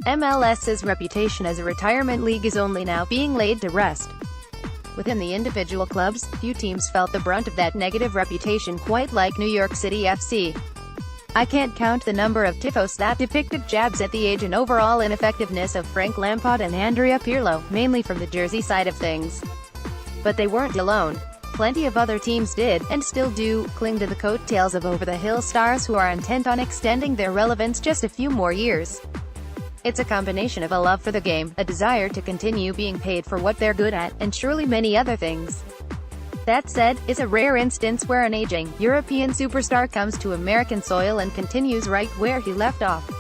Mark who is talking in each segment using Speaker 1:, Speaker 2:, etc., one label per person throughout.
Speaker 1: MLS's reputation as a retirement league is only now being laid to rest. Within the individual clubs, few teams felt the brunt of that negative reputation quite like New York City FC. I can't count the number of tifos that depicted jabs at the age and overall ineffectiveness of Frank Lampard and Andrea Pirlo, mainly from the Jersey side of things. But they weren't alone. Plenty of other teams did, and still do, cling to the coattails of over-the-hill stars who are intent on extending their relevance just a few more years. It's a combination of a love for the game, a desire to continue being paid for what they're good at, and surely many other things. That said, it's a rare instance where an aging, European superstar comes to American soil and continues right where he left off.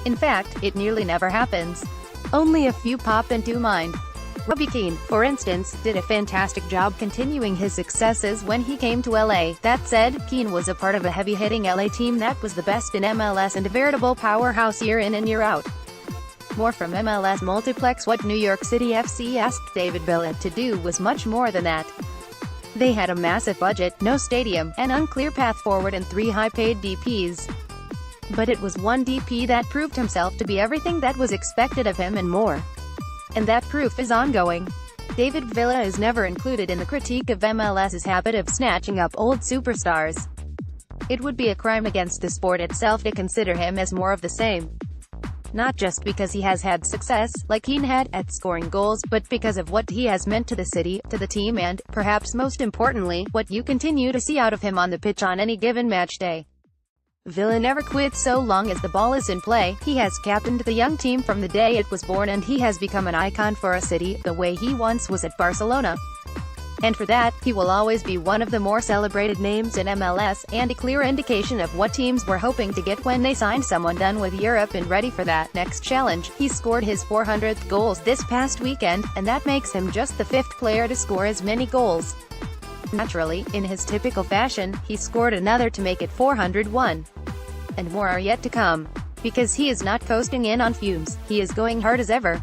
Speaker 1: In fact, it nearly never happens. Only a few pop into mind. Robbie Keane, for instance, did a fantastic job continuing his successes when he came to LA. That said, Keane was a part of a heavy-hitting LA team that was the best in MLS and a veritable powerhouse year in and year out. More from MLS Multiplex. What New York City FC asked David Villa to do was much more than that. They had a massive budget, no stadium, an unclear path forward and 3 high-paid DPs. But it was one DP that proved himself to be everything that was expected of him and more. And that proof is ongoing. David Villa is never included in the critique of MLS's habit of snatching up old superstars. It would be a crime against the sport itself to consider him as more of the same. Not just because he has had success, like Keane had, at scoring goals, but because of what he has meant to the city, to the team and, perhaps most importantly, what you continue to see out of him on the pitch on any given match day. Villa never quits so long as the ball is in play. He has captained the young team from the day it was born, and he has become an icon for a city, the way he once was at Barcelona. And for that, he will always be one of the more celebrated names in MLS, and a clear indication of what teams were hoping to get when they signed someone done with Europe and ready for that next challenge. He scored his 400th goals this past weekend, and that makes him just the 5th player to score as many goals. Naturally, in his typical fashion, he scored another to make it 401. And more are yet to come. Because he is not coasting in on fumes, he is going hard as ever.